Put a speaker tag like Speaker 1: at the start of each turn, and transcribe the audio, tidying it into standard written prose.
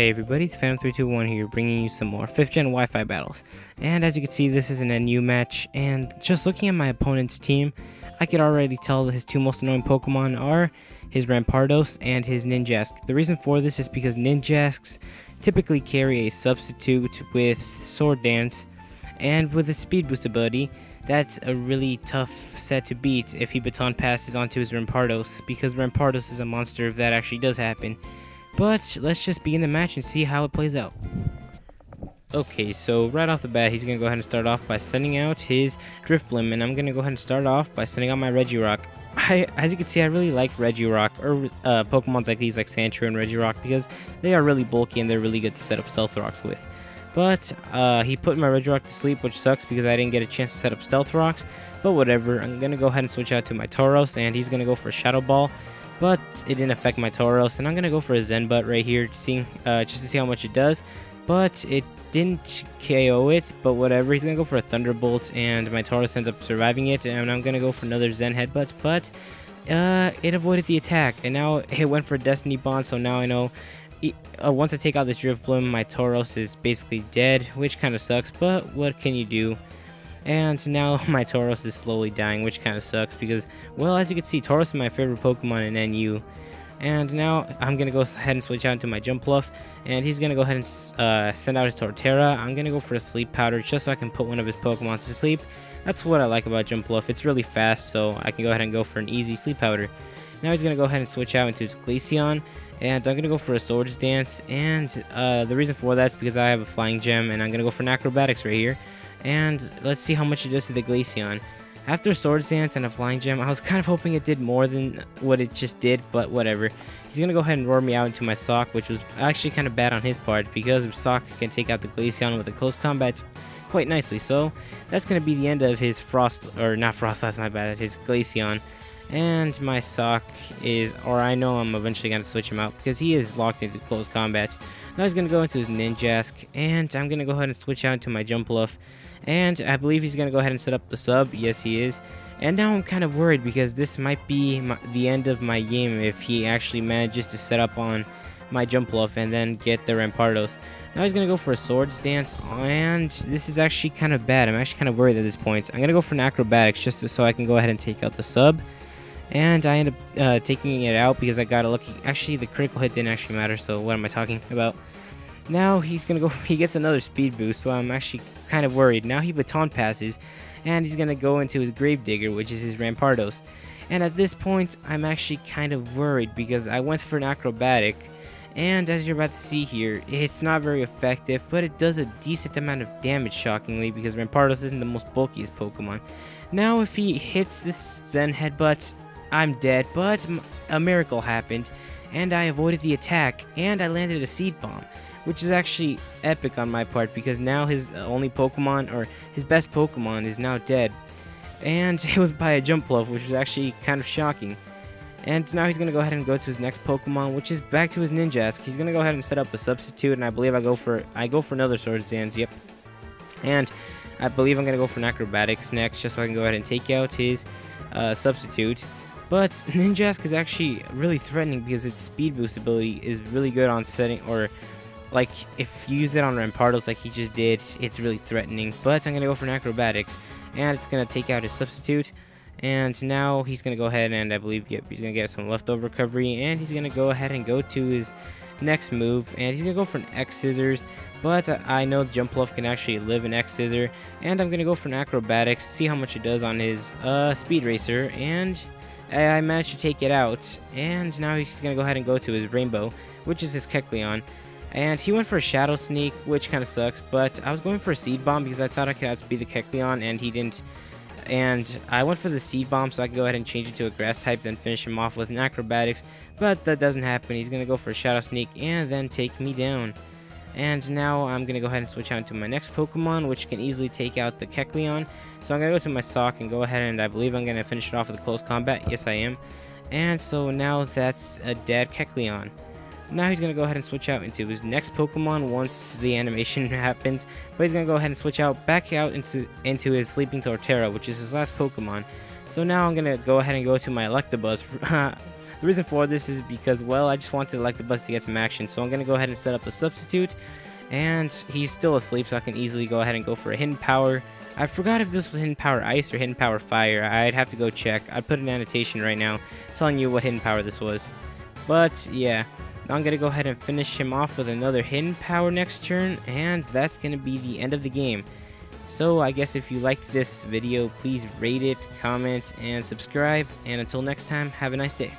Speaker 1: Hey everybody, it's Phantom321 here, bringing you some more 5th gen Wi-Fi battles. And as you can see, this is an NU match, and just looking at my opponent's team, I could already tell that his two most annoying Pokemon are his Rampardos and his Ninjask. The reason for this is because Ninjasks typically carry a substitute with Sword Dance, and with his Speed Boost ability, that's a really tough set to beat if he Baton Passes onto his Rampardos, because Rampardos is a monster if that actually does happen. But let's just begin the match and see how it plays out. Okay, so right off the bat, he's going to go ahead and start off by sending out his Drifblim, and I'm going to go ahead and start off by sending out my Regirock. As you can see, I really like Regirock, or Pokemons like these, like Sandshrew and Regirock, because they are really bulky and they're really good to set up Stealth Rocks with. But he put my Regirock to sleep, which sucks because I didn't get a chance to set up Stealth Rocks, but whatever. I'm going to go ahead and switch out to my Tauros, and he's going to go for Shadow Ball. But it didn't affect my Tauros, and I'm gonna go for a Zen Butt right here, just to see how much it does. But it didn't KO it, but whatever. He's gonna go for a Thunderbolt, and my Tauros ends up surviving it. And I'm gonna go for another Zen Headbutt, but it avoided the attack, and now it went for a Destiny Bond. So now I know once I take out this Drifblim, my Tauros is basically dead, which kind of sucks. But what can you do? And now my Tauros is slowly dying, which kind of sucks because, well, as you can see, Tauros is my favorite Pokemon in NU. And now I'm going to go ahead and switch out into my Jumpluff, and he's going to go ahead and send out his Torterra. I'm going to go for a Sleep Powder just so I can put one of his Pokemon to sleep. That's what I like about Jumpluff. It's really fast, so I can go ahead and go for an easy Sleep Powder. Now he's going to go ahead and switch out into his Glaceon, and I'm going to go for a Swords Dance. And the reason for that is because I have a Flying Gem, and I'm going to go for an Acrobatics right here. And let's see how much it does to the Glaceon. After Swords Dance and a Flying Gem, I was kind of hoping it did more than what it just did, but whatever. He's going to go ahead and roar me out into my Sock, which was actually kind of bad on his part, because Sock can take out the Glaceon with a close combat quite nicely. So that's going to be the end of his his Glaceon. And my Sock is, or I know I'm eventually going to switch him out, because he is locked into close combat. Now he's going to go into his Ninjask, and I'm going to go ahead and switch out into my Jumpluff. And I believe he's going to go ahead and set up the sub. Yes, he is. And now I'm kind of worried because this might be the end of my game if he actually manages to set up on my Jumpluff and then get the Rampardos. Now he's going to go for a Swords Dance, and this is actually kind of bad. I'm actually kind of worried at this point. I'm going to go for an Acrobatics just so I can go ahead and take out the sub. And I end up taking it out because I got a lucky. Actually, the critical hit didn't actually matter, so what am I talking about? Now he's gonna go. He gets another Speed Boost, so I'm actually kind of worried. Now he Baton Passes, and he's gonna go into his Gravedigger, which is his Rampardos. And at this point, I'm actually kind of worried because I went for an Acrobatic, and as you're about to see here, it's not very effective, but it does a decent amount of damage, shockingly, because Rampardos isn't the most bulkiest Pokemon. Now if he hits this Zen Headbutt, I'm dead, but a miracle happened, and I avoided the attack, and I landed a Seed Bomb, which is actually epic on my part, because now his only Pokemon, or his best Pokemon, is now dead, and it was by a Jumpluff, which was actually kind of shocking. And now he's going to go ahead and go to his next Pokemon, which is back to his Ninjask. He's going to go ahead and set up a substitute, and I believe I go for another Swords Dance, yep. And I believe I'm going to go for an Acrobatics next, just so I can go ahead and take out his substitute. But Ninjask is actually really threatening because its Speed Boost ability is really good on setting, or like if you use it on Rampardos like he just did, it's really threatening. But I'm going to go for an Acrobatics, and it's going to take out his substitute. And now he's going to go ahead and I believe, yep, he's going to get some leftover recovery, and he's going to go ahead and go to his next move, and he's going to go for an X Scissors. But I know Jumpluff can actually live an X Scissor, and I'm going to go for an Acrobatics, see how much it does on his Speed Racer, and I managed to take it out. And now he's going to go ahead and go to his Rainbow, which is his Kecleon. And he went for a Shadow Sneak, which kind of sucks, but I was going for a Seed Bomb because I thought I could outspeed the Kecleon, and he didn't. And I went for the Seed Bomb so I could go ahead and change it to a Grass type, then finish him off with an Acrobatics, but that doesn't happen. He's going to go for a Shadow Sneak and then take me down. And now I'm going to go ahead and switch out to my next Pokemon, which can easily take out the Kecleon. So I'm going to go to my Sock and go ahead, and I believe I'm going to finish it off with a close combat. Yes, I am. And so now that's a dead Kecleon. Now he's going to go ahead and switch out into his next Pokemon once the animation happens. But he's going to go ahead and switch out back out into his Sleeping Torterra, which is his last Pokemon. So now I'm going to go ahead and go to my Electabuzz. The reason for this is because, well, I just wanted like the buzz to get some action, so I'm going to go ahead and set up a substitute, and he's still asleep, so I can easily go ahead and go for a hidden power. I forgot if this was hidden power ice or hidden power fire. I'd have to go check. I put an annotation right now telling you what hidden power this was. But yeah, now I'm going to go ahead and finish him off with another hidden power next turn, and that's going to be the end of the game. So I guess if you liked this video, please rate it, comment, and subscribe. And until next time, have a nice day.